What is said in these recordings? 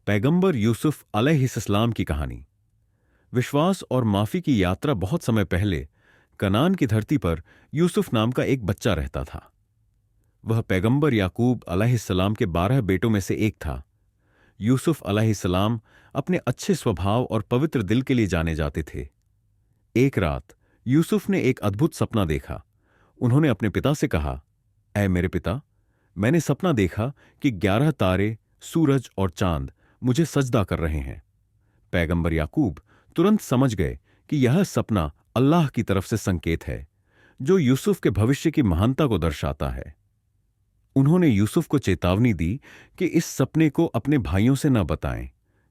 पैगंबर यूसुफ अलैहिस्सलाम की कहानी। विश्वास और माफी की यात्रा। बहुत समय पहले कनान की धरती पर यूसुफ नाम का एक बच्चा रहता था। वह पैगंबर याकूब अलैहिस्सलाम के 12 बेटों में से एक था। यूसुफ अलैहिस्सलाम अपने अच्छे स्वभाव और पवित्र दिल के लिए जाने जाते थे। एक रात यूसुफ ने एक अद्भुत सपना देखा। उन्होंने अपने पिता से कहा, ऐ मेरे पिता, मैंने सपना देखा कि 11 तारे, सूरज और चांद मुझे सजदा कर रहे हैं। पैगंबर याकूब तुरंत समझ गए कि यह सपना अल्लाह की तरफ से संकेत है, जो यूसुफ के भविष्य की महानता को दर्शाता है। उन्होंने यूसुफ को चेतावनी दी कि इस सपने को अपने भाइयों से न बताएं,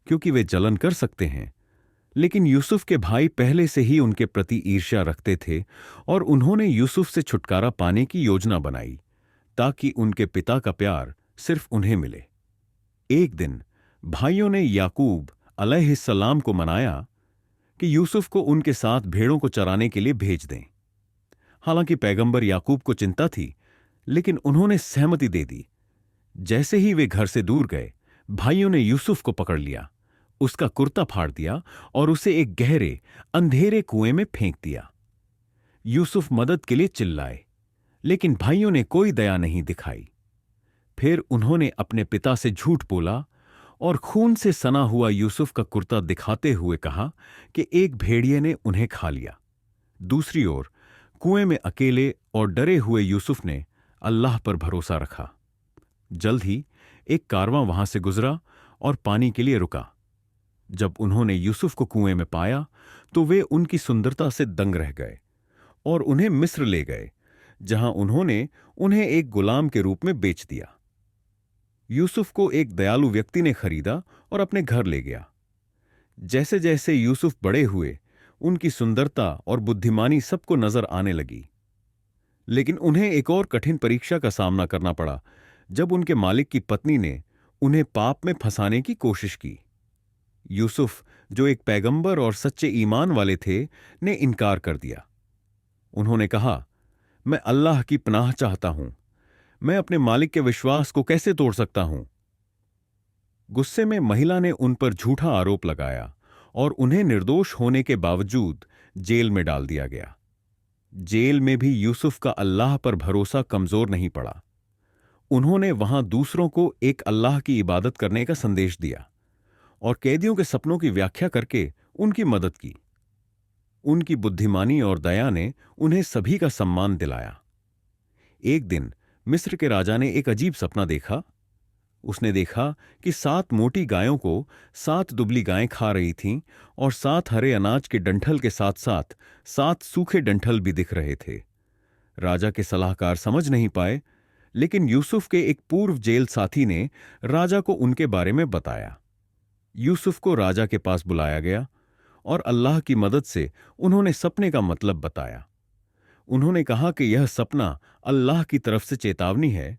क्योंकि वे जलन कर सकते हैं। लेकिन यूसुफ के भाई पहले से ही उनके प्रति ईर्ष्या रखते थे और उन्होंने यूसुफ से छुटकारा पाने की योजना बनाई, ताकि उनके पिता का प्यार सिर्फ उन्हें मिले। एक दिन भाइयों ने याकूब अलैहिस्सलाम को मनाया कि यूसुफ को उनके साथ भेड़ों को चराने के लिए भेज दें। हालांकि पैगंबर याकूब को चिंता थी, लेकिन उन्होंने सहमति दे दी। जैसे ही वे घर से दूर गए, भाइयों ने यूसुफ को पकड़ लिया, उसका कुर्ता फाड़ दिया और उसे एक गहरे अंधेरे कुएं में फेंक दिया। यूसुफ मदद के लिए चिल्लाए, लेकिन भाइयों ने कोई दया नहीं दिखाई। फिर उन्होंने अपने पिता से झूठ बोला और खून से सना हुआ यूसुफ का कुर्ता दिखाते हुए कहा कि एक भेड़िए ने उन्हें खा लिया। दूसरी ओर कुएं में अकेले और डरे हुए यूसुफ ने अल्लाह पर भरोसा रखा। जल्द ही एक कारवां वहां से गुजरा और पानी के लिए रुका। जब उन्होंने यूसुफ को कुएं में पाया तो वे उनकी सुंदरता से दंग रह गए और उन्हें मिस्र ले गए, जहां उन्होंने उन्हें एक गुलाम के रूप में बेच दिया। यूसुफ को एक दयालु व्यक्ति ने खरीदा और अपने घर ले गया। जैसे जैसे यूसुफ बड़े हुए, उनकी सुंदरता और बुद्धिमानी सबको नजर आने लगी। लेकिन उन्हें एक और कठिन परीक्षा का सामना करना पड़ा, जब उनके मालिक की पत्नी ने उन्हें पाप में फंसाने की कोशिश की। यूसुफ, जो एक पैगंबर और सच्चे ईमान वाले थे, ने इनकार कर दिया। उन्होंने कहा, मैं अल्लाह की पनाह चाहता हूं, मैं अपने मालिक के विश्वास को कैसे तोड़ सकता हूं। गुस्से में महिला ने उन पर झूठा आरोप लगाया और उन्हें निर्दोष होने के बावजूद जेल में डाल दिया गया। जेल में भी यूसुफ का अल्लाह पर भरोसा कमजोर नहीं पड़ा। उन्होंने वहां दूसरों को एक अल्लाह की इबादत करने का संदेश दिया और कैदियों के सपनों की व्याख्या करके उनकी मदद की। उनकी बुद्धिमानी और दया ने उन्हें सभी का सम्मान दिलाया। एक दिन मिस्र के राजा ने एक अजीब सपना देखा। उसने देखा कि 7 मोटी गायों को 7 दुबली गायें खा रही थीं और 7 हरे अनाज के डंठल के साथ साथ 7 सूखे डंठल भी दिख रहे थे। राजा के सलाहकार समझ नहीं पाए, लेकिन यूसुफ के एक पूर्व जेल साथी ने राजा को उनके बारे में बताया। यूसुफ को राजा के पास बुलाया गया और अल्लाह की मदद से उन्होंने सपने का मतलब बताया। उन्होंने कहा कि यह सपना अल्लाह की तरफ से चेतावनी है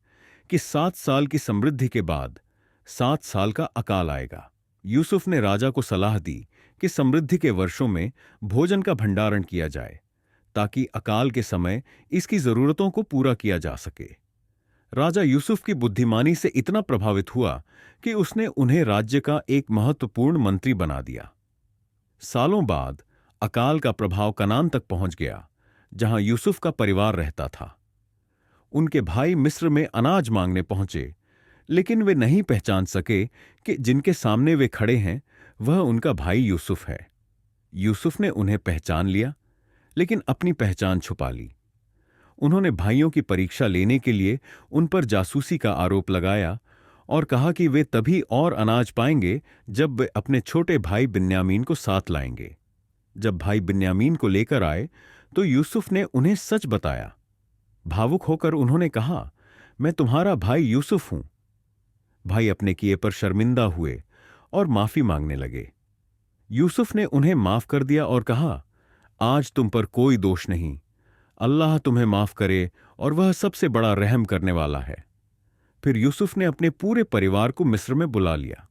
कि 7 साल की समृद्धि के बाद 7 साल का अकाल आएगा। यूसुफ ने राजा को सलाह दी कि समृद्धि के वर्षों में भोजन का भंडारण किया जाए, ताकि अकाल के समय इसकी जरूरतों को पूरा किया जा सके। राजा यूसुफ की बुद्धिमानी से इतना प्रभावित हुआ कि उसने उन्हें राज्य का एक महत्वपूर्ण मंत्री बना दिया। सालों बाद अकाल का प्रभाव कनान तक पहुंच गया, जहां यूसुफ का परिवार रहता था। उनके भाई मिस्र में अनाज मांगने पहुंचे, लेकिन वे नहीं पहचान सके कि जिनके सामने वे खड़े हैं वह उनका भाई यूसुफ है। यूसुफ ने उन्हें पहचान लिया, लेकिन अपनी पहचान छुपा ली। उन्होंने भाइयों की परीक्षा लेने के लिए उन पर जासूसी का आरोप लगाया और कहा कि वे तभी और अनाज पाएंगे जब वे अपने छोटे भाई बिन्यामीन को साथ लाएंगे। जब भाई बिन्यामीन को लेकर आए तो यूसुफ ने उन्हें सच बताया। भावुक होकर उन्होंने कहा, मैं तुम्हारा भाई यूसुफ हूं। भाई अपने किए पर शर्मिंदा हुए और माफी मांगने लगे। यूसुफ ने उन्हें माफ कर दिया और कहा, आज तुम पर कोई दोष नहीं, अल्लाह तुम्हें माफ करे और वह सबसे बड़ा रहम करने वाला है। फिर यूसुफ ने अपने पूरे परिवार को मिस्र में बुला लिया।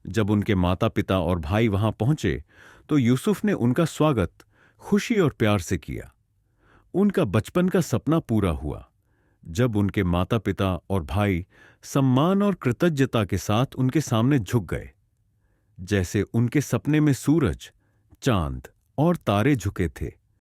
जब उनके माता पिता और भाई वहां पहुंचे तो यूसुफ ने उनका स्वागत खुशी और प्यार से किया। उनका बचपन का सपना पूरा हुआ। जब उनके माता पिता और भाई सम्मान और कृतज्ञता के साथ उनके सामने झुक गए, जैसे उनके सपने में सूरज, चांद और तारे झुके थे।